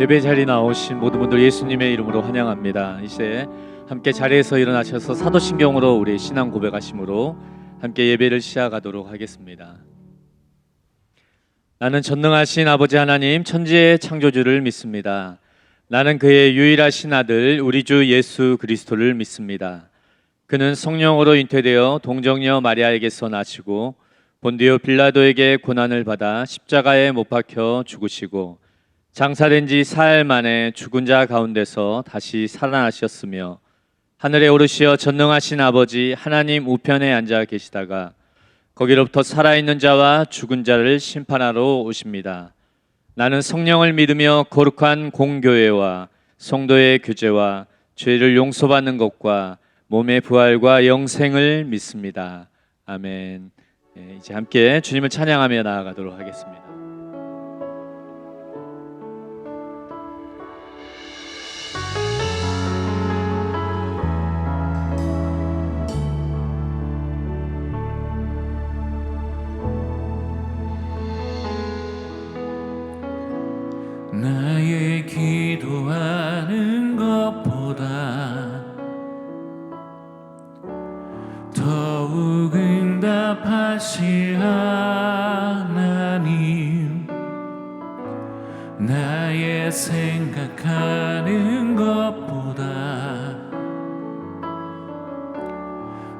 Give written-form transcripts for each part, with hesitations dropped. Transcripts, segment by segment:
예배 자리에 나오신 모든 분들 예수님의 이름으로 환영합니다. 이제 함께 자리에서 일어나셔서 사도신경으로 우리 신앙 고백하심으로 함께 예배를 시작하도록 하겠습니다. 나는 전능하신 아버지 하나님 천지의 창조주를 믿습니다. 나는 그의 유일하신 아들 우리 주 예수 그리스도를 믿습니다. 그는 성령으로 잉태되어 동정녀 마리아에게서 나시고 본디오 빌라도에게 고난을 받아 십자가에 못 박혀 죽으시고 장사된 지 사흘 만에 죽은 자 가운데서 다시 살아나셨으며 하늘에 오르시어 전능하신 아버지 하나님 우편에 앉아 계시다가 거기로부터 살아있는 자와 죽은 자를 심판하러 오십니다. 나는 성령을 믿으며 거룩한 공교회와 성도의 교제와 죄를 용서받는 것과 몸의 부활과 영생을 믿습니다. 아멘. 이제 함께 주님을 찬양하며 나아가도록 하겠습니다. 나의 기도하는 것보다 더욱 응답하실 하나님, 나의 생각하는 것보다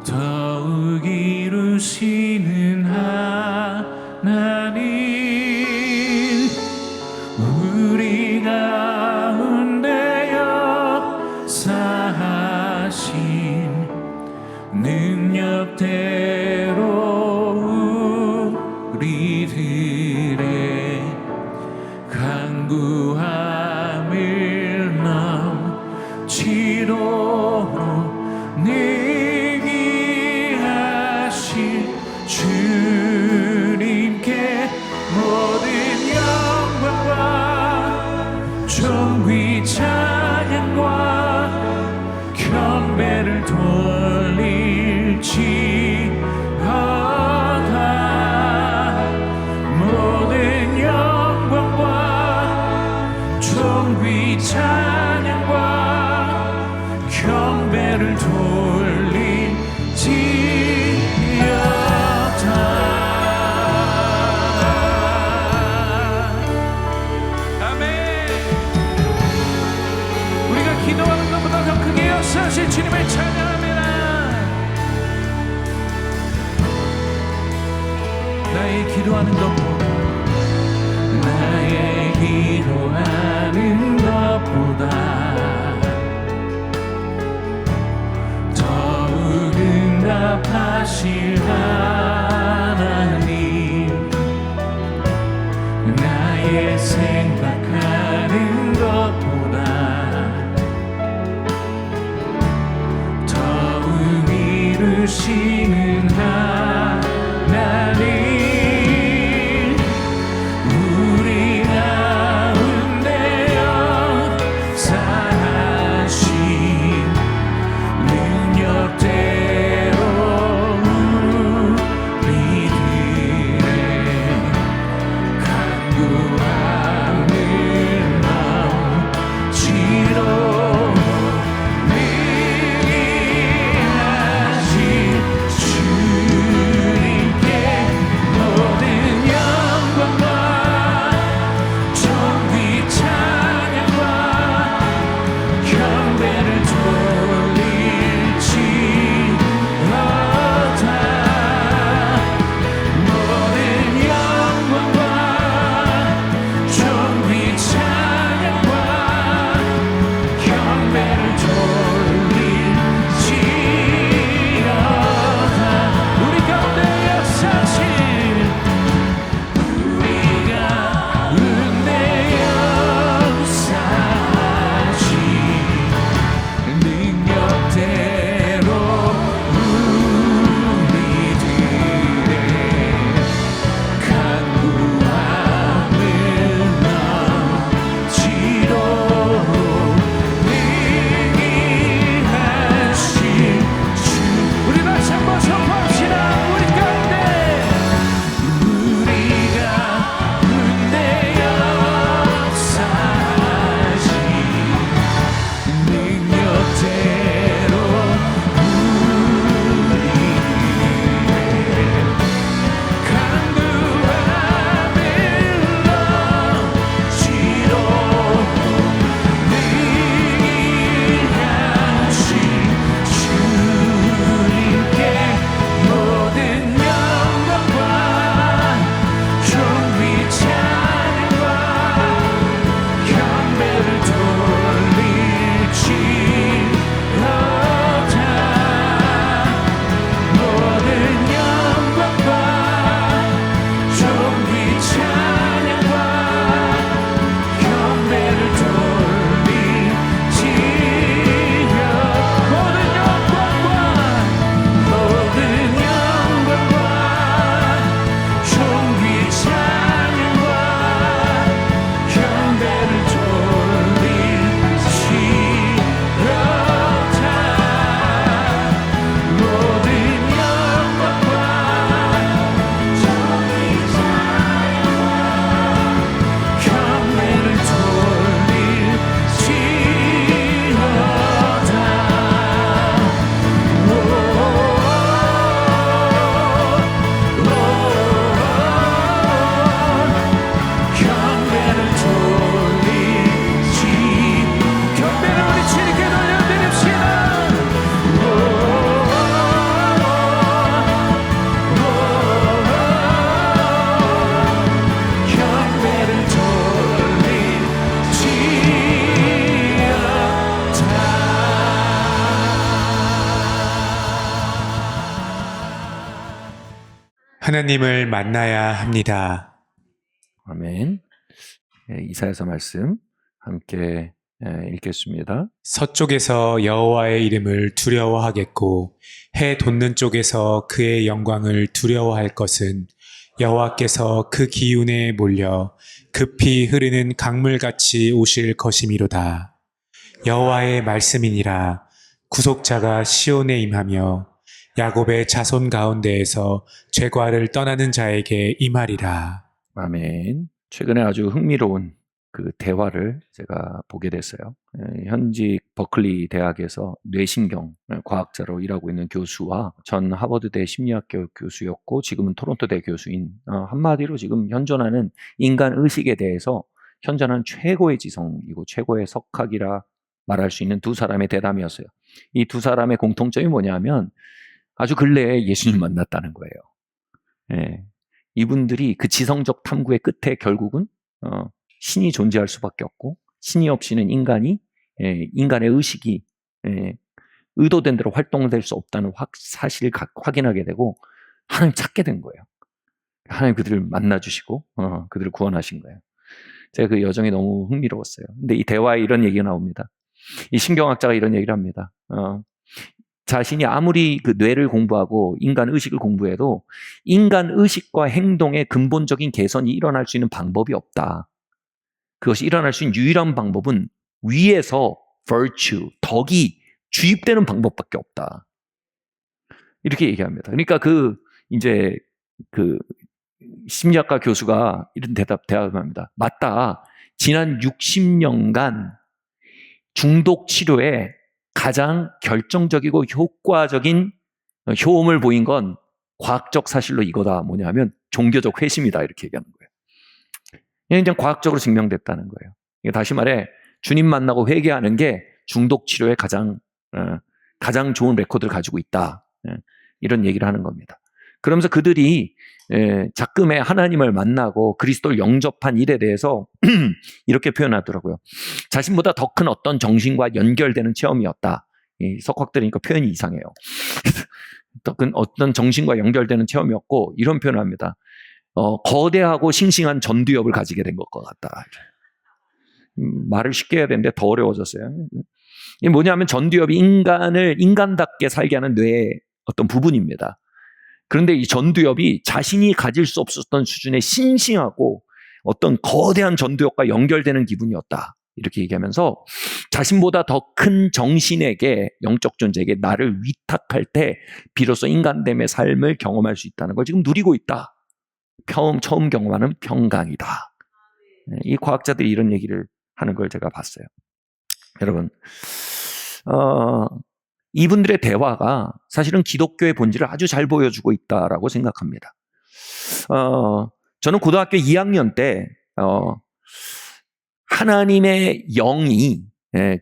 더욱 이루시는 하나님, 우리 가운데 역사하신 능력대로 우리들의 간구함을 넘치도록 늘게 하실 주님께 모든 영광과 존귀 찬양과 경배를 돌릴지어다. 모든 영광과 존귀 찬양과 경배를 기도하는 것보다 더 크게 역사하실 주님을 찬양합니다. 나의 기도하는 것보다 나의 기도하는 것보다 더욱 응답하실 하나님, 나의 생각하는 것보다 이루시는 하나님, 우리 가운데 역사하신 능력대로 우리들의 간구함을 하나님을 만나야 합니다. 아멘. 이사야서 말씀 함께 읽겠습니다. 서쪽에서 여호와의 이름을 두려워하겠고 해 돋는 쪽에서 그의 영광을 두려워할 것은 여호와께서 그 기운에 몰려 급히 흐르는 강물같이 오실 것이미로다. 여호와의 말씀이니라. 구속자가 시온에 임하며 야곱의 자손 가운데에서 죄과를 떠나는 자에게 임하리라. 아멘. 최근에 아주 흥미로운 그 대화를 제가 보게 됐어요. 현직 버클리 대학에서 뇌신경 과학자로 일하고 있는 교수와 전 하버드대 심리학교 교수였고 지금은 토론토대 교수인 한마디로 지금 현존하는 인간 의식에 대해서 현존하는 최고의 지성이고 최고의 석학이라 말할 수 있는 두 사람의 대담이었어요. 이 두 사람의 공통점이 뭐냐면 아주 근래에 예수님 만났다는 거예요. 예. 이분들이 그 지성적 탐구의 끝에 결국은 신이 존재할 수밖에 없고 신이 없이는 인간이 인간의 의식이 의도된 대로 활동될 수 없다는 사실을 확인하게 되고 하나님 찾게 된 거예요. 하나님 그들을 만나주시고 그들을 구원하신 거예요. 제가 그 여정이 너무 흥미로웠어요. 근데 이 대화에 이런 얘기가 나옵니다. 이 신경학자가 이런 얘기를 합니다. 자신이 아무리 그 뇌를 공부하고 인간 의식을 공부해도 인간 의식과 행동의 근본적인 개선이 일어날 수 있는 방법이 없다. 그것이 일어날 수 있는 유일한 방법은 위에서 virtue, 덕이 주입되는 방법밖에 없다. 이렇게 얘기합니다. 그러니까 이제 심리학과 교수가 이런 대답을 합니다. 맞다. 지난 60년간 중독 치료에 가장 결정적이고 효과적인 효험을 보인 건 과학적 사실로 이거다. 뭐냐면 종교적 회심이다. 이렇게 얘기하는 거예요. 그냥 과학적으로 증명됐다는 거예요. 다시 말해 주님 만나고 회개하는 게 중독 치료에 가장 좋은 레코드를 가지고 있다. 이런 얘기를 하는 겁니다. 그러면서 그들이 작금에 하나님을 만나고 그리스도를 영접한 일에 대해서 이렇게 표현하더라고요. 자신보다 더 큰 어떤 정신과 연결되는 체험이었다. 이 석학들이니까 표현이 이상해요. 더 큰 어떤 정신과 연결되는 체험이었고 이런 표현을 합니다. 거대하고 싱싱한 전두엽을 가지게 된 것과 같다. 말을 쉽게 해야 되는데 더 어려워졌어요. 이게 뭐냐면 전두엽이 인간을 인간답게 살게 하는 뇌의 어떤 부분입니다. 그런데 이 전두엽이 자신이 가질 수 없었던 수준의 싱싱하고 어떤 거대한 전두엽과 연결되는 기분이었다. 이렇게 얘기하면서 자신보다 더 큰 정신에게 영적 존재에게 나를 위탁할 때 비로소 인간됨의 삶을 경험할 수 있다는 걸 지금 누리고 있다. 처음 경험하는 평강이다. 이 과학자들이 이런 얘기를 하는 걸 제가 봤어요. 여러분, 이분들의 대화가 사실은 기독교의 본질을 아주 잘 보여주고 있다라고 생각합니다. 저는 고등학교 2학년 때 하나님의 영이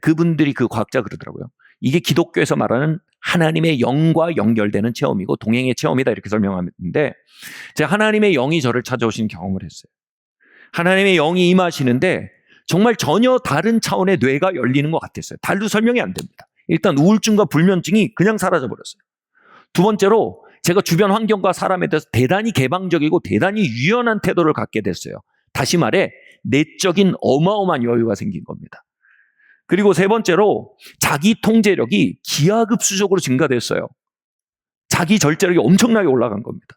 그분들이 그 과학자 그러더라고요. 이게 기독교에서 말하는 하나님의 영과 연결되는 체험이고 동행의 체험이다 이렇게 설명하는데 제가 하나님의 영이 저를 찾아오신 경험을 했어요. 하나님의 영이 임하시는데 정말 전혀 다른 차원의 뇌가 열리는 것 같았어요. 달로 설명이 안 됩니다. 일단 우울증과 불면증이 그냥 사라져버렸어요. 두 번째로 제가 주변 환경과 사람에 대해서 대단히 개방적이고 대단히 유연한 태도를 갖게 됐어요. 다시 말해 내적인 어마어마한 여유가 생긴 겁니다. 그리고 세 번째로 자기 통제력이 기하급수적으로 증가됐어요. 자기 절제력이 엄청나게 올라간 겁니다.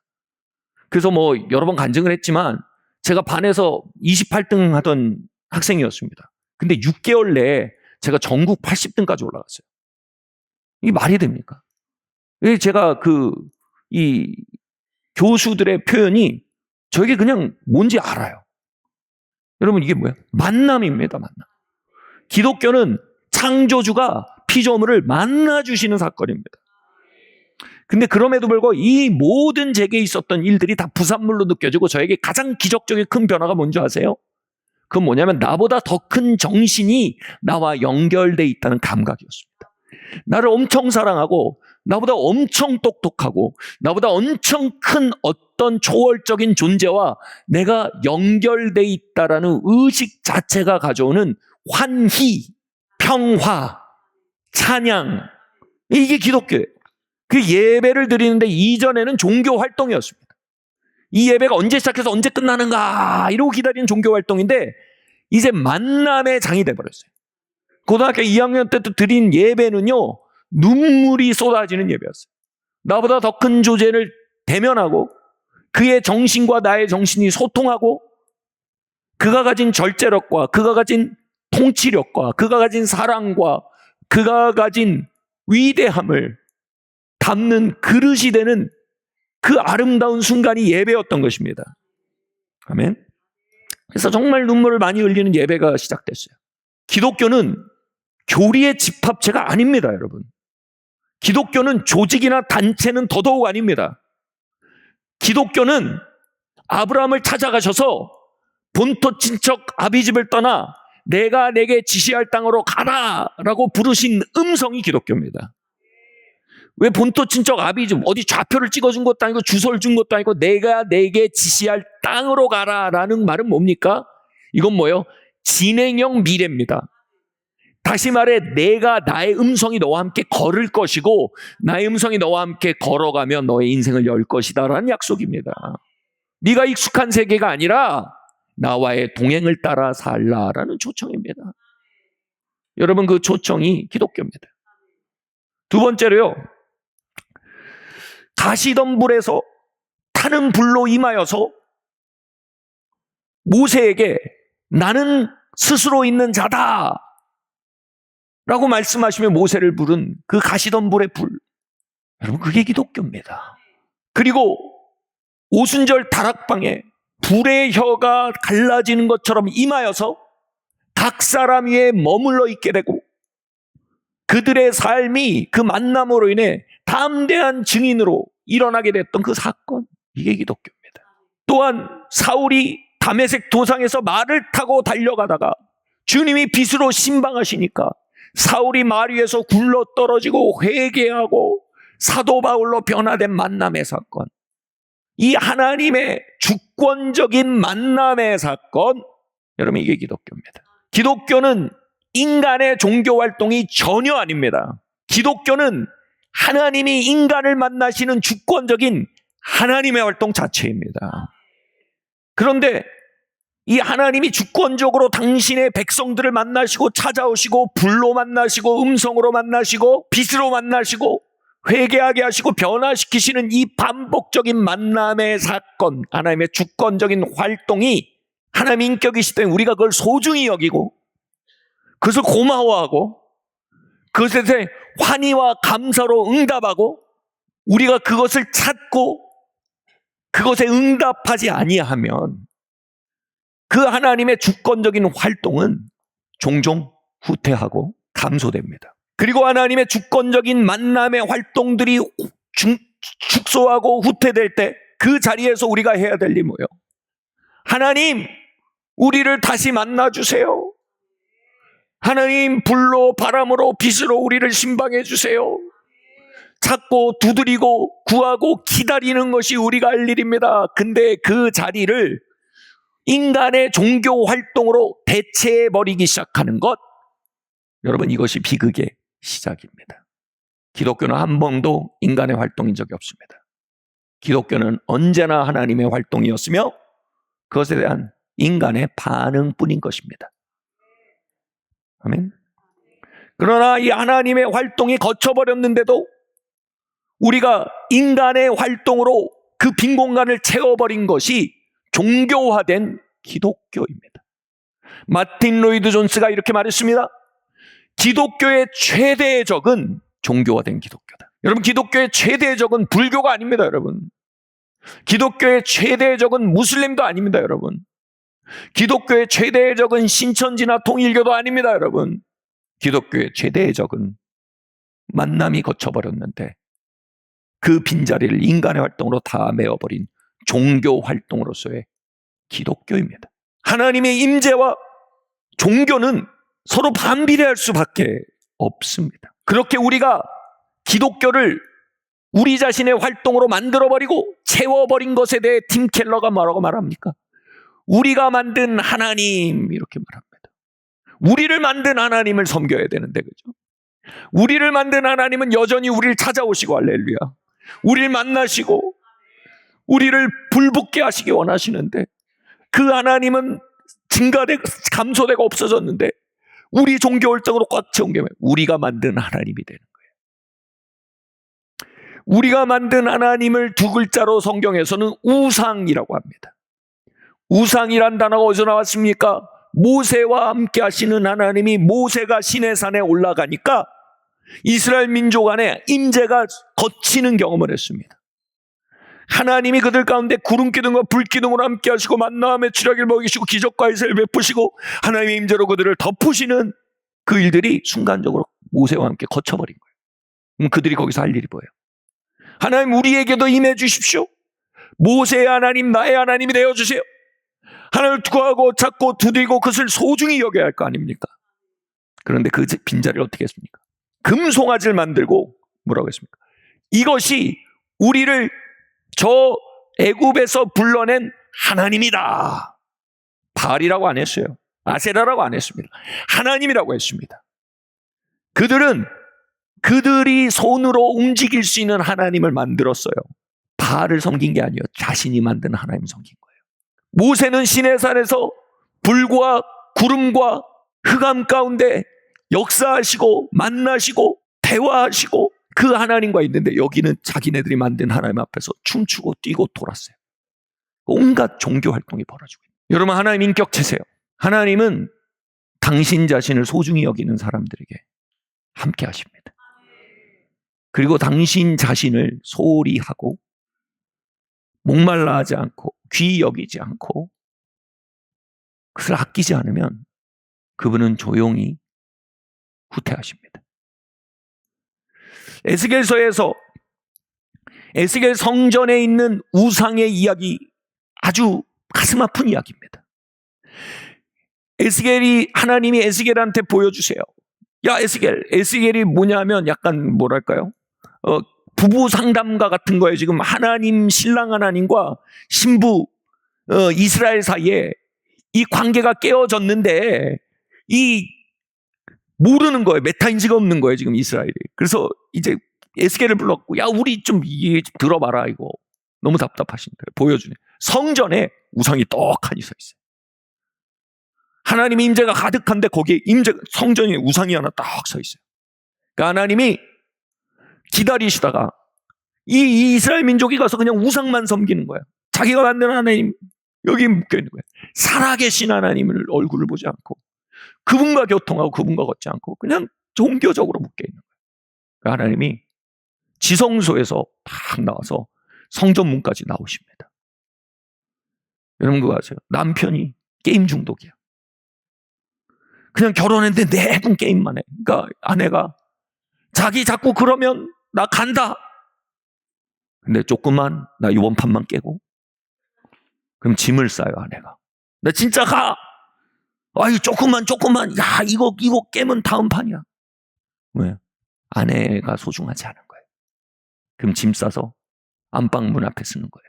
그래서 여러 번 간증을 했지만 제가 반에서 28등 하던 학생이었습니다. 근데 6개월 내에 제가 전국 80등까지 올라갔어요. 이게 말이 됩니까? 제가 이 교수들의 표현이 저에게 그냥 뭔지 알아요. 여러분 이게 뭐야? 만남입니다. 만남. 기독교는 창조주가 피조물을 만나주시는 사건입니다. 근데 그럼에도 불구하고 이 모든 제게 있었던 일들이 다 부산물로 느껴지고 저에게 가장 기적적인 큰 변화가 뭔지 아세요? 그건 뭐냐면 나보다 더 큰 정신이 나와 연결돼 있다는 감각이었습니다. 나를 엄청 사랑하고 나보다 엄청 똑똑하고 나보다 엄청 큰 어떤 초월적인 존재와 내가 연결돼 있다라는 의식 자체가 가져오는 환희, 평화, 찬양, 이게 기독교예요. 그 예배를 드리는데 이전에는 종교 활동이었습니다. 이 예배가 언제 시작해서 언제 끝나는가 이러고 기다리는 종교 활동인데 이제 만남의 장이 돼버렸어요. 고등학교 2학년 때 드린 예배는요, 눈물이 쏟아지는 예배였어요. 나보다 더 큰 존재를 대면하고 그의 정신과 나의 정신이 소통하고 그가 가진 절제력과 그가 가진 통치력과 그가 가진 사랑과 그가 가진 위대함을 담는 그릇이 되는 그 아름다운 순간이 예배였던 것입니다. 아멘. 그래서 정말 눈물을 많이 흘리는 예배가 시작됐어요. 기독교는 교리의 집합체가 아닙니다, 여러분. 기독교는 조직이나 단체는 더더욱 아닙니다. 기독교는 아브라함을 찾아가셔서 본토 친척 아비집을 떠나 내가 내게 지시할 땅으로 가라라고 부르신 음성이 기독교입니다. 왜 본토 친척 아비집 어디 좌표를 찍어준 것도 아니고 주소를 준 것도 아니고 내가 내게 지시할 땅으로 가라라는 말은 뭡니까? 이건 뭐예요? 진행형 미래입니다. 다시 말해 내가 나의 음성이 너와 함께 걸을 것이고 나의 음성이 너와 함께 걸어가면 너의 인생을 열 것이다 라는 약속입니다. 네가 익숙한 세계가 아니라 나와의 동행을 따라 살라라는 초청입니다. 여러분, 그 초청이 기독교입니다. 두 번째로요, 가시던 불에서 타는 불로 임하여서 모세에게 나는 스스로 있는 자다 라고 말씀하시며 모세를 부른 그 가시던 불의 불, 여러분, 그게 기독교입니다. 그리고 오순절 다락방에 불의 혀가 갈라지는 것처럼 임하여서 각 사람 위에 머물러 있게 되고 그들의 삶이 그 만남으로 인해 담대한 증인으로 일어나게 됐던 그 사건, 이게 기독교입니다. 또한 사울이 다메섹 도상에서 말을 타고 달려가다가 주님이 빛으로 신방하시니까 사울이 말 위에서 굴러 떨어지고 회개하고 사도 바울로 변화된 만남의 사건, 이 하나님의 주권적인 만남의 사건, 여러분, 이게 기독교입니다. 기독교는 인간의 종교 활동이 전혀 아닙니다. 기독교는 하나님이 인간을 만나시는 주권적인 하나님의 활동 자체입니다. 그런데 이 하나님이 주권적으로 당신의 백성들을 만나시고 찾아오시고 불로 만나시고 음성으로 만나시고 빛으로 만나시고 회개하게 하시고 변화시키시는 이 반복적인 만남의 사건, 하나님의 주권적인 활동이 하나님 인격이시기 때문에 우리가 그걸 소중히 여기고 그것을 고마워하고 그것에 대해 환희와 감사로 응답하고 우리가 그것을 찾고 그것에 응답하지 아니하면 그 하나님의 주권적인 활동은 종종 후퇴하고 감소됩니다. 그리고 하나님의 주권적인 만남의 활동들이 축소하고 후퇴될 때 그 자리에서 우리가 해야 될 일이 뭐예요? 하나님, 우리를 다시 만나주세요. 하나님, 불로 바람으로 빛으로 우리를 신방해 주세요. 찾고 두드리고 구하고 기다리는 것이 우리가 할 일입니다. 근데 그 자리를 인간의 종교 활동으로 대체해버리기 시작하는 것, 여러분, 이것이 비극의 시작입니다. 기독교는 한 번도 인간의 활동인 적이 없습니다. 기독교는 언제나 하나님의 활동이었으며 그것에 대한 인간의 반응뿐인 것입니다. 아멘. 그러나 이 하나님의 활동이 거쳐버렸는데도 우리가 인간의 활동으로 그 빈 공간을 채워버린 것이 종교화된 기독교입니다. 마틴 로이드 존스가 이렇게 말했습니다. 기독교의 최대의 적은 종교화된 기독교다. 여러분, 기독교의 최대의 적은 불교가 아닙니다, 여러분. 기독교의 최대의 적은 무슬림도 아닙니다, 여러분. 기독교의 최대의 적은 신천지나 통일교도 아닙니다, 여러분. 기독교의 최대의 적은 만남이 거쳐버렸는데 그 빈자리를 인간의 활동으로 다 메워버린 종교 활동으로서의 기독교입니다. 하나님의 임재와 종교는 서로 반비례할 수밖에 없습니다. 그렇게 우리가 기독교를 우리 자신의 활동으로 만들어버리고 채워버린 것에 대해 팀 켈러가 뭐라고 말합니까? 우리가 만든 하나님, 이렇게 말합니다. 우리를 만든 하나님을 섬겨야 되는데, 그죠? 우리를 만든 하나님은 여전히 우리를 찾아오시고, 할렐루야, 우리를 만나시고 우리를 불붙게 하시기 원하시는데 그 하나님은 증가되고 감소되고 없어졌는데 우리 종교 월정으로 꽉 채운 게 뭐예요? 우리가 만든 하나님이 되는 거예요. 우리가 만든 하나님을 두 글자로 성경에서는 우상이라고 합니다. 우상이란 단어가 어디서 나왔습니까? 모세와 함께 하시는 하나님이 모세가 시내산에 올라가니까 이스라엘 민족 안에 임재가 거치는 경험을 했습니다. 하나님이 그들 가운데 구름기둥과 불기둥으로 함께 하시고 만나와 취락을 먹이시고 기적과 이슬을 베푸시고 하나님의 임재로 그들을 덮으시는 그 일들이 순간적으로 모세와 함께 거쳐버린 거예요. 그럼 그들이 거기서 할 일이 뭐예요? 하나님 우리에게도 임해 주십시오. 모세의 하나님 나의 하나님이 되어주세요. 하나님을 구하고 찾고 두드리고 그것을 소중히 여겨야 할 거 아닙니까? 그런데 그 빈자리를 어떻게 했습니까? 금송아지를 만들고 뭐라고 했습니까? 이것이 우리를 저 애굽에서 불러낸 하나님이다. 바알이라고 안 했어요. 아세라라고 안 했습니다. 하나님이라고 했습니다. 그들은 그들이 손으로 움직일 수 있는 하나님을 만들었어요. 바알을 섬긴 게 아니에요. 자신이 만든 하나님을 섬긴 거예요. 모세는 시내산에서 불과 구름과 흑암 가운데 역사하시고 만나시고 대화하시고 그 하나님과 있는데 여기는 자기네들이 만든 하나님 앞에서 춤추고 뛰고 돌았어요. 온갖 종교 활동이 벌어지고 있어요. 여러분 하나님 인격체세요. 하나님은 당신 자신을 소중히 여기는 사람들에게 함께 하십니다. 그리고 당신 자신을 소홀히 하고 목말라 하지 않고 귀히 여기지 않고 그것을 아끼지 않으면 그분은 조용히 후퇴하십니다. 에스겔서에서 에스겔 성전에 있는 우상의 이야기 아주 가슴 아픈 이야기입니다. 하나님이 에스겔한테 보여주세요. 야 에스겔이 뭐냐면 약간 뭐랄까요? 부부 상담가 같은 거예요. 지금 하나님 신랑 하나님과 신부 이스라엘 사이에 이 관계가 깨어졌는데 이 모르는 거예요. 메타인지가 없는 거예요. 지금 이스라엘이. 그래서 이제 에스겔을 불렀고 야 우리 좀 들어봐라 이거. 너무 답답하신데 보여주네. 성전에 우상이 떡하니 서 있어요. 하나님의 임재가 가득한데 거기에 성전에 우상이 하나 딱 서 있어요. 그러니까 하나님이 기다리시다가 이 이스라엘 민족이 가서 그냥 우상만 섬기는 거야. 자기가 만든 하나님 여기 묶여 있는 거야. 살아계신 하나님을 얼굴을 보지 않고 그분과 교통하고 그분과 걷지 않고 그냥 종교적으로 묶여 있는 거야. 그러니까 하나님이 지성소에서 딱 나와서 성전 문까지 나오십니다. 여러분 그거 아세요? 남편이 게임 중독이야. 그냥 결혼했는데 매번 게임만 해. 그러니까 아내가 자기 자꾸 그러면 나 간다. 근데 조금만 나 이번 판만 깨고 그럼 짐을 싸요 아내가. 나 진짜 가. 아유 조금만 야 이거 깨면 다음 판이야. 왜? 아내가 소중하지 않은 거예요. 그럼 짐 싸서 안방 문 앞에 쓰는 거예요.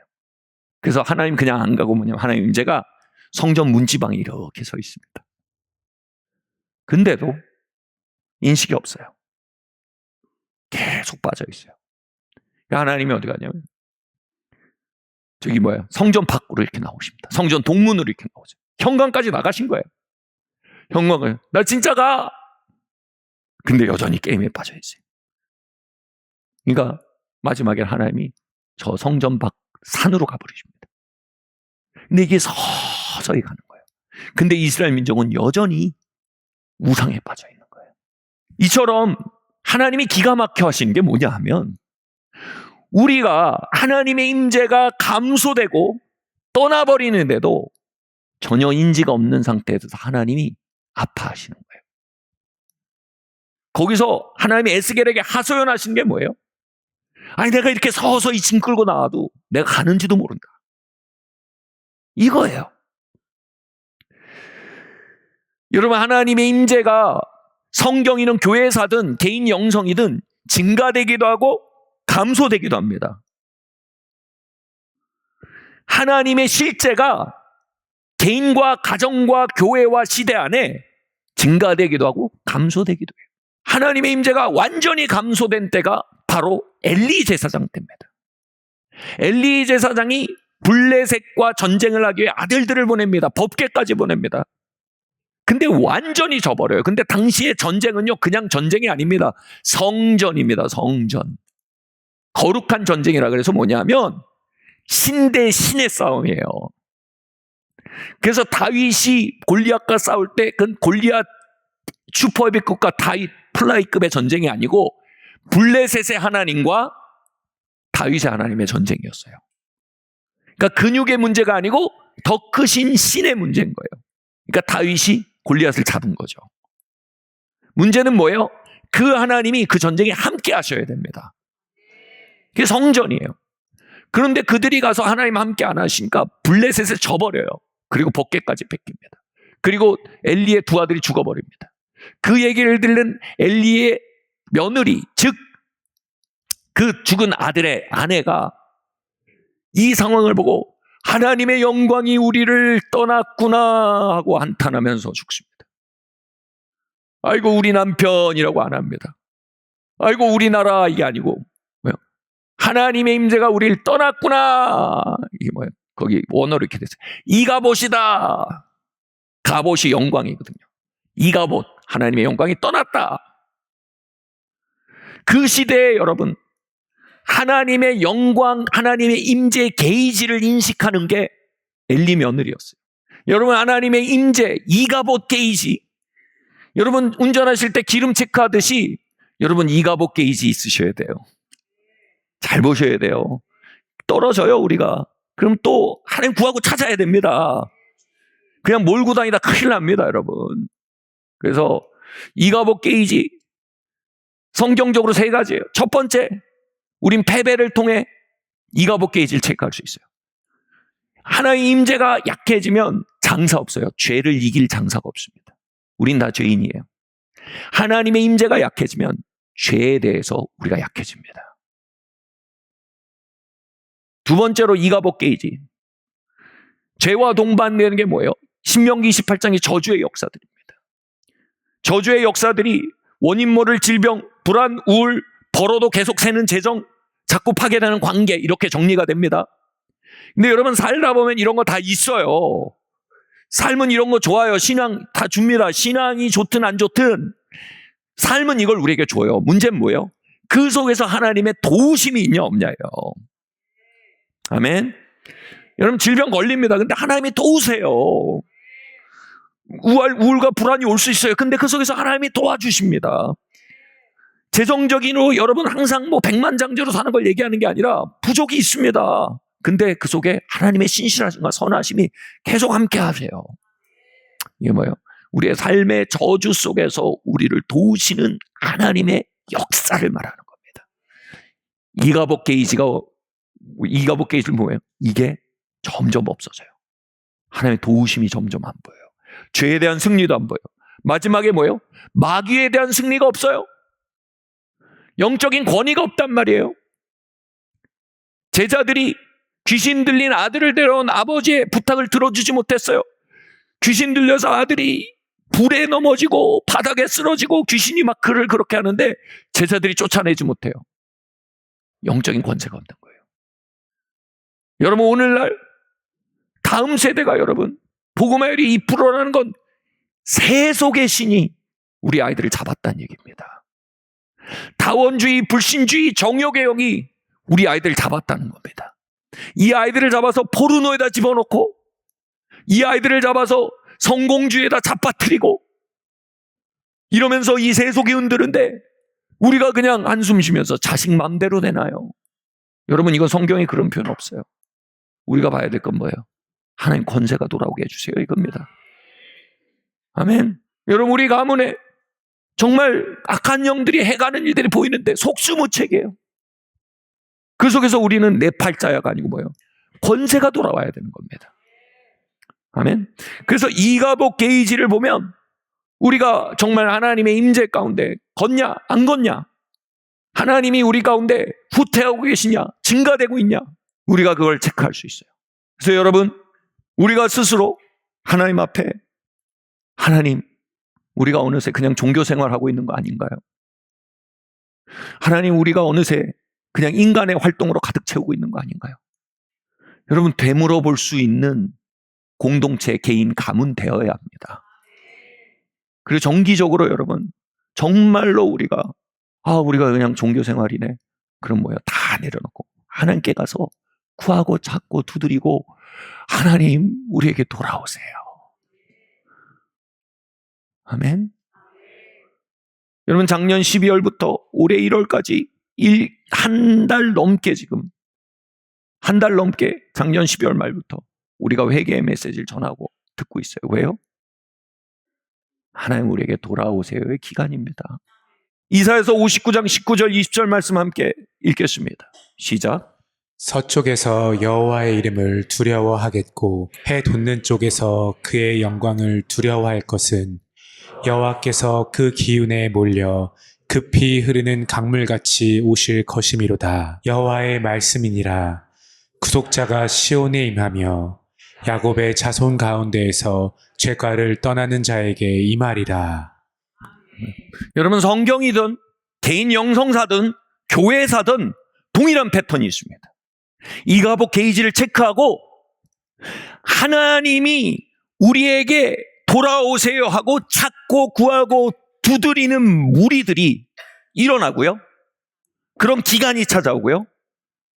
그래서 하나님 그냥 안 가고 뭐냐면 하나님 임재가 성전 문지방에 이렇게 서 있습니다. 근데도 인식이 없어요. 계속 빠져 있어요. 하나님이 어디 가냐면 저기 성전 밖으로 이렇게 나오십니다. 성전 동문으로 이렇게 나오죠. 현관까지 나가신 거예요. 현관을 나 진짜 가. 근데 여전히 게임에 빠져 있어요. 그러니까 마지막에 하나님이 저 성전 밖 산으로 가버리십니다. 근데 이게 서서히 가는 거예요. 근데 이스라엘 민족은 여전히 우상에 빠져 있는 거예요. 이처럼 하나님이 기가 막혀 하시는 게 뭐냐 하면 우리가 하나님의 임재가 감소되고 떠나버리는데도 전혀 인지가 없는 상태에서 하나님이 아파하시는 거예요. 거기서 하나님이 에스겔에게 하소연하시는 게 뭐예요? 아니 내가 이렇게 서서히 짐 끌고 나와도 내가 가는지도 모른다. 이거예요. 여러분 하나님의 임재가 성경이든 교회사든 개인 영성이든 증가되기도 하고 감소되기도 합니다. 하나님의 실제가 개인과 가정과 교회와 시대 안에 증가되기도 하고 감소되기도 해요. 하나님의 임재가 완전히 감소된 때가 바로 엘리 제사장 때입니다. 엘리 제사장이 블레셋과 전쟁을 하기 위해 아들들을 보냅니다. 법궤까지 보냅니다. 근데 완전히 져버려요. 근데 당시의 전쟁은요, 그냥 전쟁이 아닙니다. 성전입니다. 성전. 거룩한 전쟁이라 그래서 뭐냐면 신 대 신의 싸움이에요. 그래서 다윗이 골리앗과 싸울 때 그 골리앗 슈퍼헤비급과 다윗 플라이급의 전쟁이 아니고 블레셋의 하나님과 다윗의 하나님의 전쟁이었어요. 그러니까 근육의 문제가 아니고 더 크신 신의 문제인 거예요. 그러니까 다윗이 골리앗을 잡은 거죠. 문제는 뭐예요? 그 하나님이 그 전쟁에 함께 하셔야 됩니다. 그게 성전이에요. 그런데 그들이 가서 하나님 함께 안 하시니까 블레셋을 져버려요. 그리고 법궤까지 뺏깁니다. 그리고 엘리의 두 아들이 죽어버립니다. 그 얘기를 들은 엘리의 며느리, 즉 그 죽은 아들의 아내가 이 상황을 보고 하나님의 영광이 우리를 떠났구나 하고 한탄하면서 죽습니다. 아이고 우리 남편이라고 안 합니다. 아이고 우리나라 이게 아니고 뭐요? 하나님의 임재가 우리를 떠났구나. 이게 뭐예요? 거기 원어로 이렇게 됐어요. 이가봇이다. 가봇이 영광이거든요. 이가봇, 하나님의 영광이 떠났다. 그 시대에 여러분 하나님의 영광, 하나님의 임재의 게이지를 인식하는 게 엘리 며느리였어요. 여러분 하나님의 임재, 이가봇 게이지. 여러분 운전하실 때 기름 체크하듯이 여러분 이가봇 게이지 있으셔야 돼요. 잘 보셔야 돼요. 떨어져요 우리가. 그럼 또 하나님 구하고 찾아야 됩니다. 그냥 몰고 다니다 큰일 납니다 여러분. 그래서 이가봇 게이지 성경적으로 세 가지예요. 첫 번째, 우린 패배를 통해 이가봇 게이지를 체크할 수 있어요. 하나의 임재가 약해지면 장사 없어요. 죄를 이길 장사가 없습니다. 우린 다 죄인이에요. 하나님의 임재가 약해지면 죄에 대해서 우리가 약해집니다. 두 번째로 이가봇 게이지. 죄와 동반되는 게 뭐예요? 신명기 28장이 저주의 역사들입니다. 저주의 역사들이 원인 모를 질병, 불안, 우울, 벌어도 계속 새는 재정, 자꾸 파괴되는 관계 이렇게 정리가 됩니다. 근데 여러분 살다 보면 이런 거 다 있어요. 삶은 이런 거 좋아요. 신앙 다 줍니다. 신앙이 좋든 안 좋든 삶은 이걸 우리에게 줘요. 문제는 뭐예요? 그 속에서 하나님의 도우심이 있냐 없냐예요. 아멘. 여러분 질병 걸립니다. 근데 하나님이 도우세요. 우울과 불안이 올 수 있어요. 근데 그 속에서 하나님이 도와주십니다. 재정적인으로 여러분 항상 뭐 백만장자로 사는 걸 얘기하는 게 아니라 부족이 있습니다. 근데 그 속에 하나님의 신실하심과 선하심이 계속 함께 하세요. 이게 뭐예요? 우리의 삶의 저주 속에서 우리를 도우시는 하나님의 역사를 말하는 겁니다. 이가봇 게이지를 뭐예요? 이게 점점 없어져요. 하나님의 도우심이 점점 안 보여요. 죄에 대한 승리도 안 보여요. 마지막에 뭐예요? 마귀에 대한 승리가 없어요. 영적인 권위가 없단 말이에요. 제자들이 귀신 들린 아들을 데려온 아버지의 부탁을 들어주지 못했어요. 귀신 들려서 아들이 불에 넘어지고 바닥에 쓰러지고 귀신이 막 그를 그렇게 하는데 제자들이 쫓아내지 못해요. 영적인 권세가 없는 거예요. 여러분 오늘날 다음 세대가 여러분 복음화율이 2%라는 건 세속의 신이 우리 아이들을 잡았다는 얘기입니다. 다원주의, 불신주의, 정욕의 영이 우리 아이들을 잡았다는 겁니다. 이 아이들을 잡아서 포르노에다 집어넣고 이 아이들을 잡아서 성공주의에다 잡아뜨리고 이러면서 이 세속이 흔드는데 우리가 그냥 한숨 쉬면서 자식 맘대로 되나요? 여러분 이건 성경에 그런 표현 없어요. 우리가 봐야 될 건 뭐예요? 하나님 권세가 돌아오게 해주세요 이겁니다. 아멘. 여러분 우리 가문에 정말 악한 영들이 해가는 일들이 보이는데 속수무책이에요. 그 속에서 우리는 내 팔자야가 아니고 뭐예요? 권세가 돌아와야 되는 겁니다. 아멘. 그래서 이가봇 게이지를 보면 우리가 정말 하나님의 임재 가운데 걷냐 안 걷냐, 하나님이 우리 가운데 후퇴하고 계시냐 증가되고 있냐, 우리가 그걸 체크할 수 있어요. 그래서 여러분 우리가 스스로 하나님 앞에 하나님 우리가 어느새 그냥 종교 생활하고 있는 거 아닌가요? 하나님 우리가 어느새 그냥 인간의 활동으로 가득 채우고 있는 거 아닌가요? 여러분, 되물어 볼 수 있는 공동체, 개인, 가문 되어야 합니다. 그리고 정기적으로 여러분, 정말로 우리가 그냥 종교 생활이네. 그럼 뭐예요? 다 내려놓고 하나님께 가서 구하고 찾고 두드리고, 하나님 우리에게 돌아오세요. 아멘. 여러분, 작년 12월부터 올해 1월까지 한 달 넘게, 지금 한 달 넘게 작년 12월 말부터 우리가 회개의 메시지를 전하고 듣고 있어요. 왜요? 하나님 우리에게 돌아오세요의 기간입니다. 이사야서 59장 19절 20절 말씀 함께 읽겠습니다. 시작. 서쪽에서 여호와의 이름을 두려워하겠고 해 돋는 쪽에서 그의 영광을 두려워할 것은 여호와께서 그 기운에 몰려 급히 흐르는 강물같이 오실 것이미로다. 여호와의 말씀이니라. 구속자가 시온에 임하며 야곱의 자손 가운데에서 죄가를 떠나는 자에게 임하리라. 여러분, 성경이든 개인 영성사든 교회사든 동일한 패턴이 있습니다. 이가복 게이지를 체크하고 하나님이 우리에게 돌아오세요 하고 찾고 구하고 두드리는 무리들이 일어나고요. 그런 기간이 찾아오고요.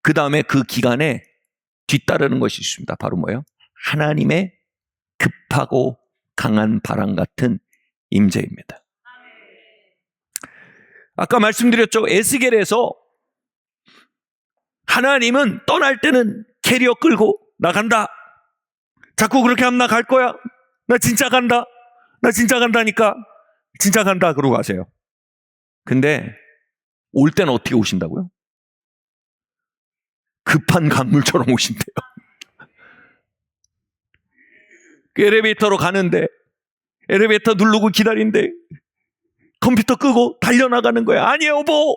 그 다음에 그 기간에 뒤따르는 것이 있습니다. 바로 뭐예요? 하나님의 급하고 강한 바람 같은 임재입니다. 아까 말씀드렸죠. 에스겔에서 하나님은 떠날 때는 캐리어 끌고 나간다. 자꾸 그렇게 하면 나 갈 거야. 나 진짜 간다. 나 진짜 간다니까. 진짜 간다 그러고 가세요. 근데 올 때는 어떻게 오신다고요? 급한 강물처럼 오신대요. 그 엘리베이터로 가는데 엘리베이터 누르고 기다린데 컴퓨터 끄고 달려나가는 거야. 아니에요, 여보.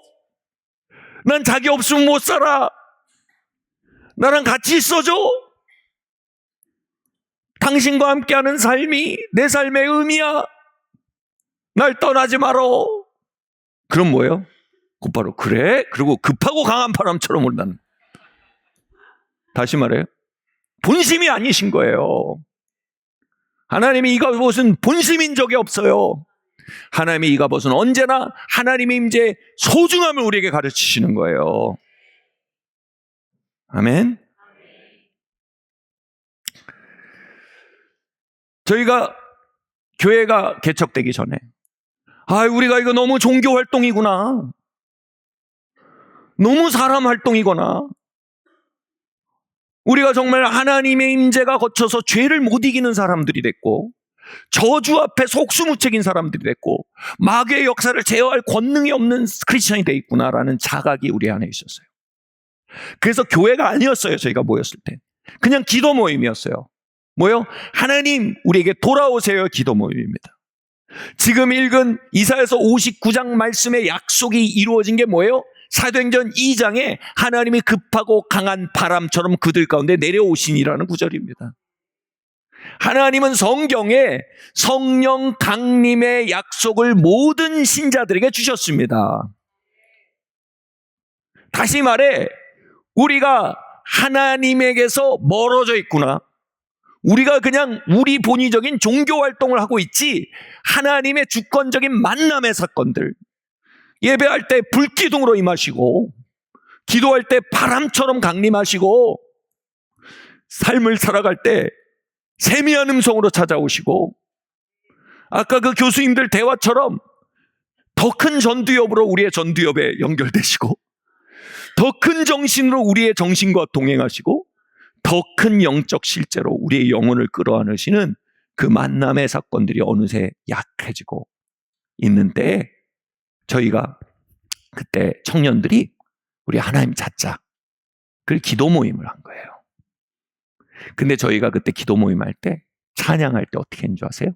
난 자기 없으면 못 살아. 나랑 같이 있어줘. 당신과 함께하는 삶이 내 삶의 의미야. 날 떠나지 말어. 그럼 뭐예요? 곧바로 그래? 그리고 급하고 강한 바람처럼 온다는. 다시 말해요. 본심이 아니신 거예요. 하나님이 이가봇은 본심인 적이 없어요. 하나님의 이가봇은 언제나 하나님의 임재의 소중함을 우리에게 가르치시는 거예요. 아멘. 저희가 교회가 개척되기 전에 우리가 이거 너무 종교 활동이구나, 너무 사람 활동이거나, 우리가 정말 하나님의 임재가 거쳐서 죄를 못 이기는 사람들이 됐고 저주 앞에 속수무책인 사람들이 됐고 마귀의 역사를 제어할 권능이 없는 크리스천이 돼 있구나라는 자각이 우리 안에 있었어요. 그래서 교회가 아니었어요. 저희가 모였을 때 그냥 기도 모임이었어요. 뭐요? 하나님 우리에게 돌아오세요 기도 모임입니다. 지금 읽은 이사야서 59장 말씀의 약속이 이루어진 게 뭐예요? 사도행전 2장에 하나님이 급하고 강한 바람처럼 그들 가운데 내려오시니라는 구절입니다. 하나님은 성경에 성령 강림의 약속을 모든 신자들에게 주셨습니다. 다시 말해, 우리가 하나님에게서 멀어져 있구나, 우리가 그냥 우리 본의적인 종교 활동을 하고 있지 하나님의 주권적인 만남의 사건들, 예배할 때 불기둥으로 임하시고 기도할 때 바람처럼 강림하시고 삶을 살아갈 때 세미한 음성으로 찾아오시고, 아까 그 교수님들 대화처럼 더 큰 전두엽으로 우리의 전두엽에 연결되시고, 더 큰 정신으로 우리의 정신과 동행하시고, 더 큰 영적 실제로 우리의 영혼을 끌어안으시는 그 만남의 사건들이 어느새 약해지고 있는 때에 저희가 그때 청년들이 우리 하나님 찾자, 그 기도 모임을 한 거예요. 근데 저희가 그때 기도 모임 할 때, 찬양할 때 어떻게 했는 줄 아세요?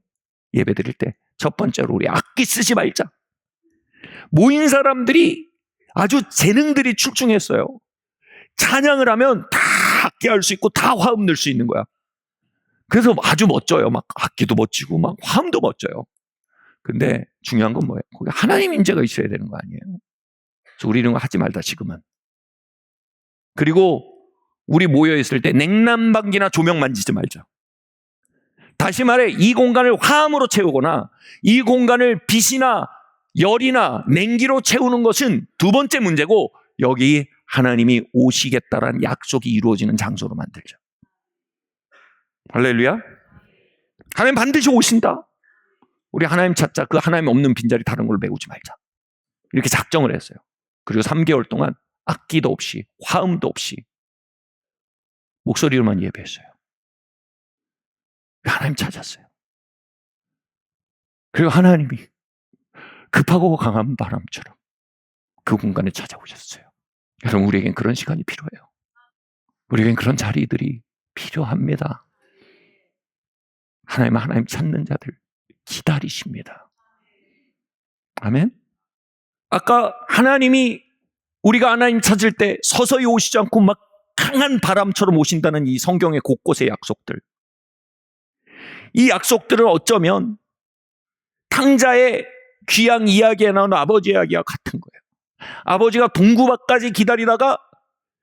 예배 드릴 때 첫 번째로 우리 악기 쓰지 말자. 모인 사람들이 아주 재능들이 출중했어요. 찬양을 하면 다 악기 할 수 있고 다 화음 넣을 수 있는 거야. 그래서 아주 멋져요. 막 악기도 멋지고 막 화음도 멋져요. 근데 중요한 건 뭐예요? 거기 하나님 임재가 있어야 되는 거 아니에요? 그래서 우리는 하지 말자 지금은. 그리고 우리 모여있을 때 냉난방기나 조명 만지지 말자. 다시 말해 이 공간을 화음으로 채우거나 이 공간을 빛이나 열이나 냉기로 채우는 것은 두 번째 문제고, 여기 하나님이 오시겠다라는 약속이 이루어지는 장소로 만들자. 할렐루야. 하나님 반드시 오신다. 우리 하나님 찾자. 그 하나님 없는 빈자리 다른 걸로 메우지 말자. 이렇게 작정을 했어요. 그리고 3개월 동안 악기도 없이 화음도 없이 목소리로만 예배했어요. 하나님 찾았어요. 그리고 하나님이 급하고 강한 바람처럼 그 공간에 찾아오셨어요. 여러분, 우리에겐 그런 시간이 필요해요. 우리에겐 그런 자리들이 필요합니다. 하나님 찾는 자들 기다리십니다. 아멘. 아까 하나님이 우리가 하나님 찾을 때 서서히 오시지 않고 막 강한 바람처럼 오신다는 이 성경의 곳곳의 약속들, 이 약속들은 어쩌면 탕자의 귀양 이야기에 나오는 아버지 이야기와 같은 거예요. 아버지가 동구밭까지 기다리다가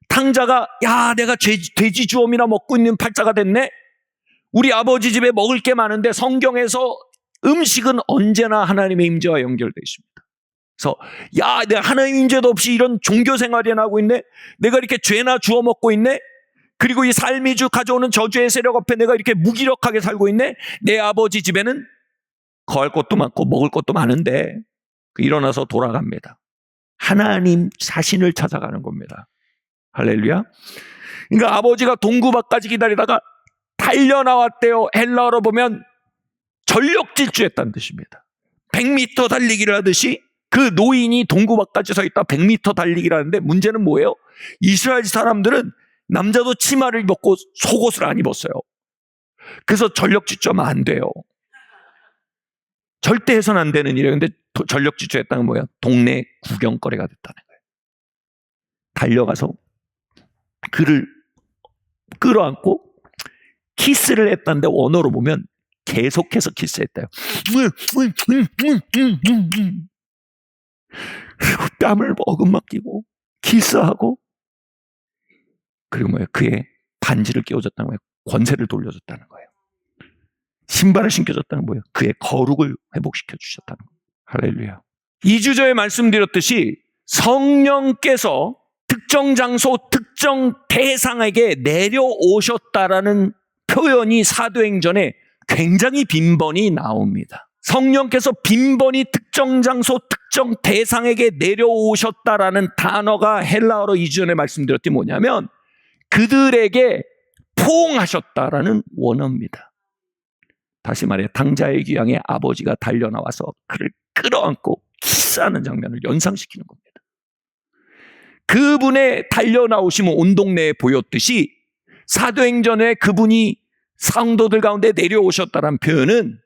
탕자가 야, 내가 돼지 주엄이나 먹고 있는 팔자가 됐네. 우리 아버지 집에 먹을 게 많은데, 성경에서 음식은 언제나 하나님의 임재와 연결되어 있습니다. 그래서 야, 내가 하나님 임재도 없이 이런 종교 생활이나 하고 있네. 내가 이렇게 죄나 주워 먹고 있네. 그리고 이 삶이 가져오는 저주의 세력 앞에 내가 이렇게 무기력하게 살고 있네. 내 아버지 집에는 거할 것도 많고 먹을 것도 많은데, 일어나서 돌아갑니다. 하나님 자신을 찾아가는 겁니다. 할렐루야. 그러니까 아버지가 동구밭까지 기다리다가 달려나왔대요. 헬라어로 보면 전력질주했다는 뜻입니다. 100m 달리기를 하듯이 그 노인이 동구밭까지 서 있다 100m 달리기를 하는데, 문제는 뭐예요? 이스라엘 사람들은 남자도 치마를 입고 속옷을 안 입었어요. 그래서 전력질주하면 안 돼요. 절대 해서는 안 되는 일이에요. 근데 전력질주했다는 뭐예요? 동네 구경거리가 됐다는 거예요. 달려가서 그를 끌어안고 키스를 했다는데, 원어로 보면 계속해서 키스했대요. 그리고 뺨을 머금막 끼고 키스하고, 그리고 뭐예요? 그의 반지를 끼워줬다는 거예요. 권세를 돌려줬다는 거예요. 신발을 신겨줬다는 거예요. 그의 거룩을 회복시켜 주셨다는 거예요. 할렐루야. 2주 전에 말씀드렸듯이 성령께서 특정 장소, 특정 대상에게 내려오셨다라는 표현이 사도행전에 굉장히 빈번히 나옵니다. 성령께서 빈번히 특정 장소, 특정 대상에게 내려오셨다라는 단어가 헬라어로 2주 전에 말씀드렸더니 뭐냐면 그들에게 포옹하셨다라는 원어입니다. 다시 말해 탕자의 귀향에 아버지가 달려나와서 그를 끌어안고 키스하는 장면을 연상시키는 겁니다. 그분의 달려나오심은 온 동네에 보였듯이 사도행전에 그분이 성도들 가운데 내려오셨다는 표현은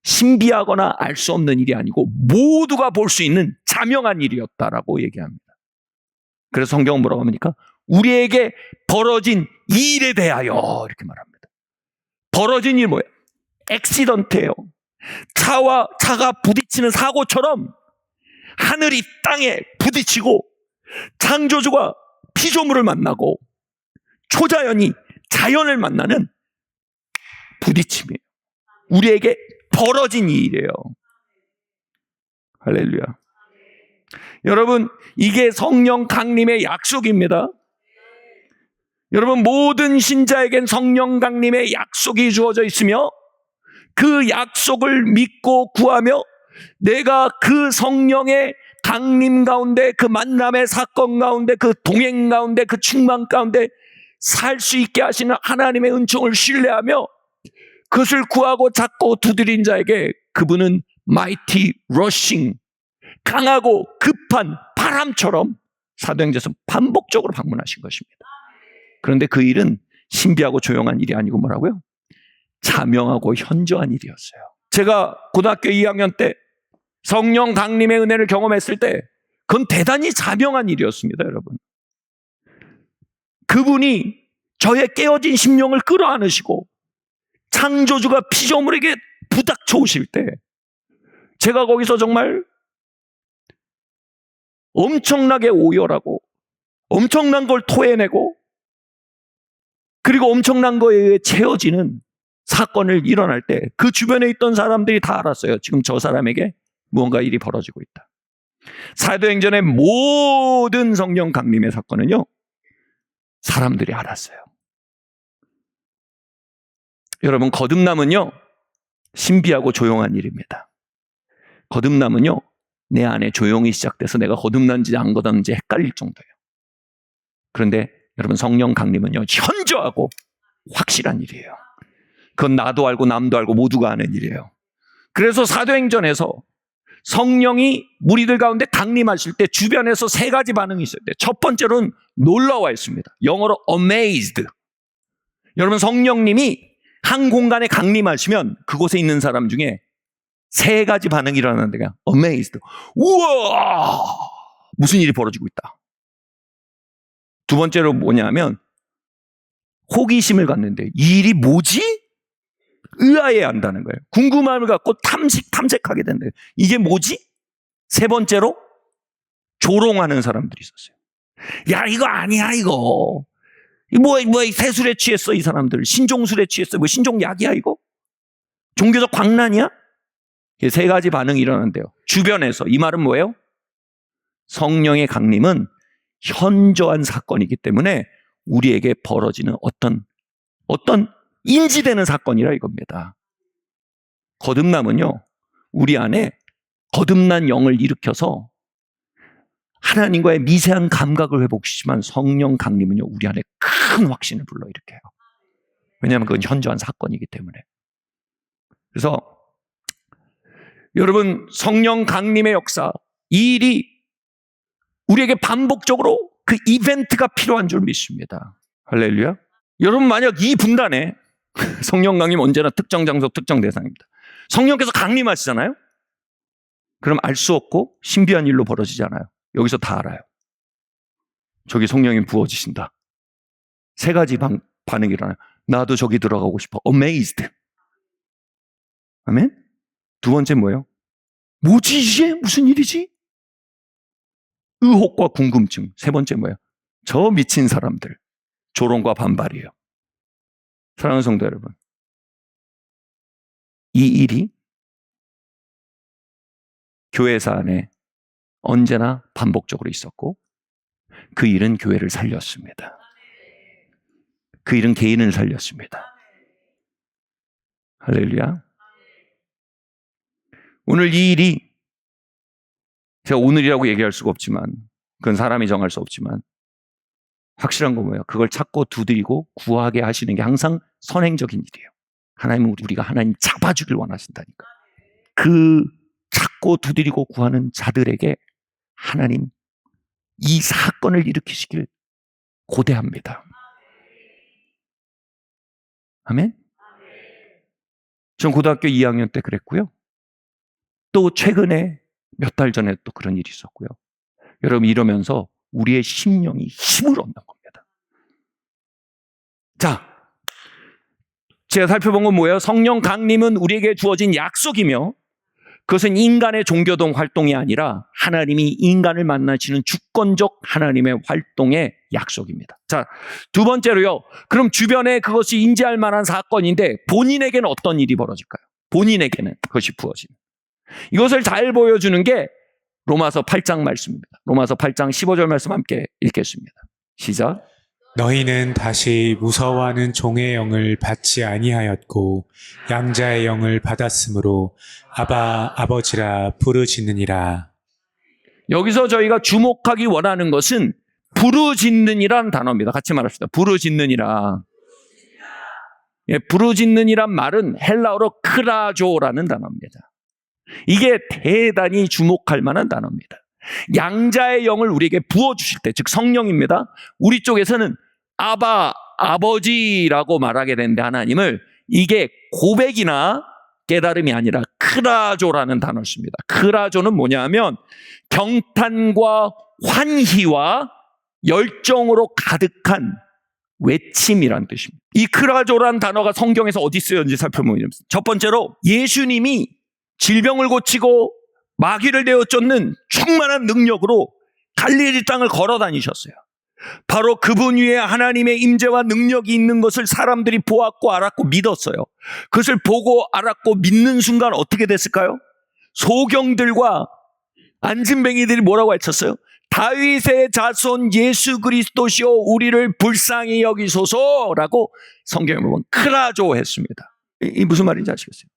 신비하거나 알 수 없는 일이 아니고 모두가 볼 수 있는 자명한 일이었다라고 얘기합니다. 그래서 성경은 뭐라고 합니까? 우리에게 벌어진 일에 대하여 이렇게 말합니다. 벌어진 일 뭐예요? 액시던트예요. 차가 부딪히는 사고처럼 하늘이 땅에 부딪히고 창조주가 피조물을 만나고 초자연이 자연을 만나는 부딪힘이에요. 우리에게 벌어진 일이에요. 할렐루야. 여러분, 이게 성령 강림의 약속입니다. 여러분, 모든 신자에겐 성령 강림의 약속이 주어져 있으며 그 약속을 믿고 구하며 내가 그 성령의 강림 가운데, 그 만남의 사건 가운데, 그 동행 가운데, 그 충만 가운데 살 수 있게 하시는 하나님의 은총을 신뢰하며 그것을 구하고 찾고 두드린 자에게 그분은 mighty rushing, 강하고 급한 바람처럼 사도행전에서 반복적으로 방문하신 것입니다. 그런데 그 일은 신비하고 조용한 일이 아니고 뭐라고요? 자명하고 현저한 일이었어요. 제가 고등학교 2학년 때 성령 강림의 은혜를 경험했을 때 그건 대단히 자명한 일이었습니다, 여러분. 그분이 저의 깨어진 심령을 끌어안으시고 창조주가 피조물에게 부닥쳐 오실 때 제가 거기서 정말 엄청나게 오열하고 엄청난 걸 토해내고 그리고 엄청난 거에 의해 채워지는 사건을 일어날 때 그 주변에 있던 사람들이 다 알았어요. 지금 저 사람에게 무언가 일이 벌어지고 있다. 사도행전의 모든 성령 강림의 사건은요, 사람들이 알았어요. 여러분, 거듭남은요, 신비하고 조용한 일입니다. 거듭남은요, 내 안에 조용히 시작돼서 내가 거듭난지 안 거듭난지 헷갈릴 정도예요. 그런데 여러분, 성령 강림은요, 현저하고 확실한 일이에요. 그건 나도 알고 남도 알고 모두가 아는 일이에요. 그래서 사도행전에서 성령이 무리들 가운데 강림하실 때 주변에서 세 가지 반응이 있어요. 첫 번째로는 놀라워했습니다. 영어로 amazed. 여러분, 성령님이 한 공간에 강림하시면 그곳에 있는 사람 중에 세 가지 반응이 일어나는데요. amazed. 우와! 무슨 일이 벌어지고 있다. 두 번째로 뭐냐면 호기심을 갖는데 이 일이 뭐지? 의아해 한다는 거예요. 궁금함을 갖고 탐색하게 된대요. 이게 뭐지? 세 번째로 조롱하는 사람들이 있었어요. 야, 이거 아니야, 이거. 새술에 취했어, 이 사람들. 신종술에 취했어. 뭐 신종약이야, 이거? 종교적 광란이야? 세 가지 반응이 일어난대요. 주변에서. 이 말은 뭐예요? 성령의 강림은 현저한 사건이기 때문에 우리에게 벌어지는 어떤 인지되는 사건이라 이겁니다. 거듭남은요, 우리 안에 거듭난 영을 일으켜서 하나님과의 미세한 감각을 회복시키지만 성령 강림은요, 우리 안에 큰 확신을 불러일으켜요. 왜냐하면 그건 현저한 사건이기 때문에. 그래서 여러분, 성령 강림의 역사, 이 일이 우리에게 반복적으로 그 이벤트가 필요한 줄 믿습니다. 할렐루야. 여러분, 만약 이 분단에 성령 강림 언제나 특정 장소, 특정 대상입니다. 성령께서 강림하시잖아요? 그럼 알 수 없고 신비한 일로 벌어지지 않아요. 여기서 다 알아요. 저기 성령이 부어지신다. 세 가지 반응이 일어나요. 나도 저기 들어가고 싶어. amazed. 아멘? 두 번째 뭐예요? 뭐지 이게? 무슨 일이지? 의혹과 궁금증. 세 번째 뭐예요? 저 미친 사람들. 조롱과 반발이에요. 사랑하는 성도 여러분, 이 일이 교회사 안에 언제나 반복적으로 있었고 그 일은 교회를 살렸습니다. 그 일은 개인을 살렸습니다. 할렐루야. 오늘 이 일이 제가 오늘이라고 얘기할 수가 없지만 그건 사람이 정할 수 없지만 확실한 건 뭐예요? 그걸 찾고 두드리고 구하게 하시는 게 항상 선행적인 일이에요. 하나님은 우리가 하나님 잡아주길 원하신다니까. 그 찾고 두드리고 구하는 자들에게 하나님 이 사건을 일으키시길 고대합니다. 아멘? 전 고등학교 2학년 때 그랬고요. 또 최근에 몇 달 전에 또 그런 일이 있었고요. 여러분, 이러면서 우리의 심령이 힘을 얻는 겁니다. 자, 제가 살펴본 건 뭐예요? 성령 강림은 우리에게 주어진 약속이며 그것은 인간의 종교적 활동이 아니라 하나님이 인간을 만나시는 주권적 하나님의 활동의 약속입니다. 자, 두 번째로요. 그럼 주변에 그것이 인지할 만한 사건인데 본인에게는 어떤 일이 벌어질까요? 본인에게는 그것이 부어지는. 이것을 잘 보여주는 게 로마서 8장 말씀입니다. 로마서 8장 15절 말씀 함께 읽겠습니다. 시작. 너희는 다시 무서워하는 종의 영을 받지 아니하였고 양자의 영을 받았으므로 아바 아버지라 부르짖느니라. 여기서 저희가 주목하기 원하는 것은 부르짖는이란 단어입니다. 같이 말합시다. 부르짖는이라. 예, 부르짖는이란 말은 헬라어로 크라조라는 단어입니다. 이게 대단히 주목할 만한 단어입니다. 양자의 영을 우리에게 부어주실 때, 즉 성령입니다. 우리 쪽에서는 아바, 아버지라고 말하게 되는데 하나님을 이게 고백이나 깨달음이 아니라 크라조라는 단어를 씁니다. 크라조는 뭐냐 하면 경탄과 환희와 열정으로 가득한 외침이란 뜻입니다. 이 크라조라는 단어가 성경에서 어디 쓰였는지 살펴보면 첫 번째로 예수님이 질병을 고치고 마귀를 내어 쫓는 충만한 능력으로 갈릴리 땅을 걸어 다니셨어요. 바로 그분 위에 하나님의 임재와 능력이 있는 것을 사람들이 보았고 알았고 믿었어요. 그것을 보고 알았고 믿는 순간 어떻게 됐을까요? 소경들과 안진뱅이들이 뭐라고 외쳤어요? 다윗의 자손 예수 그리스도시오 우리를 불쌍히 여기소서라고 성경에 보면 크라조 했습니다. 이 무슨 말인지 아시겠어요?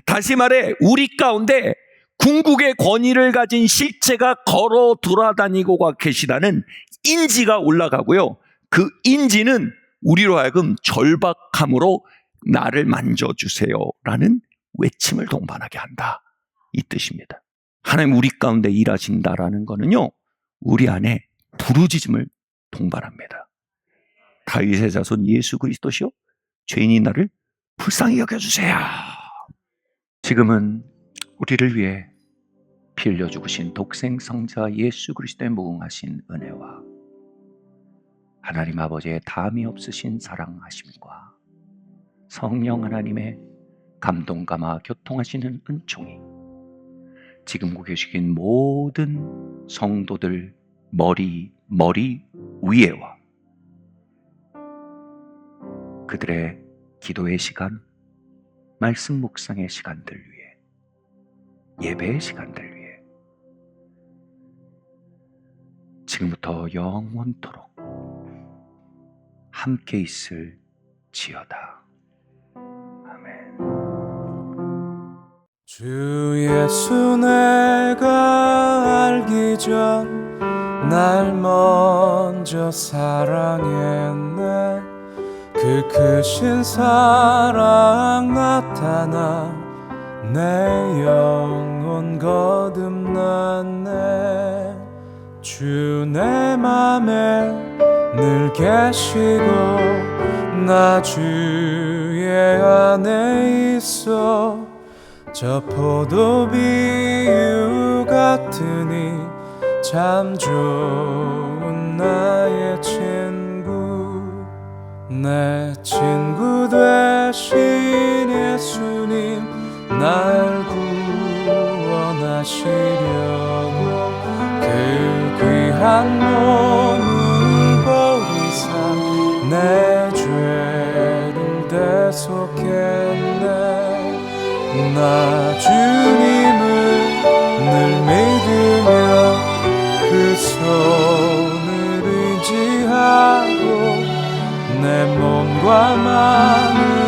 다시 말해 우리 가운데 궁극의 권위를 가진 실체가 걸어 돌아다니고 계시다는 인지가 올라가고요. 그 인지는 우리로 하여금 절박함으로 나를 만져주세요라는 외침을 동반하게 한다. 이 뜻입니다. 하나님 우리 가운데 일하신다라는 거는요. 우리 안에 부르짖음을 동반합니다. 다윗의 자손 예수 그리스도시요 죄인인 나를 불쌍히 여겨주세요. 지금은 우리를 위해 피 흘려 죽으신 독생 성자 예수 그리스도의 무궁하신 은혜와 하나님 아버지의 담이 없으신 사랑하심과 성령 하나님의 감동 감화 교통하시는 은총이 지금 계신 모든 성도들 머리 위에와 그들의 기도의 시간, 말씀 묵상의 시간들 위해 예배의 시간들 위해 지금부터 영원토록 함께 있을 지어다. 아멘. 주 예수 내가 알기 전 날 먼저 사랑했네. 그 크신 사랑 나타나 내 영혼 거듭났네. 주 내 맘에 늘 계시고 나 주의 안에 있어. 저 포도 비유 같으니 참 좋은 나의 친구. 내 친구 되신 예수님 날 구원하시려고 그 귀한 몸을 버리사 내 죄를 대속했네. 나 주님을 늘 믿으며 그 손을 의지하고 내 몸과 마음을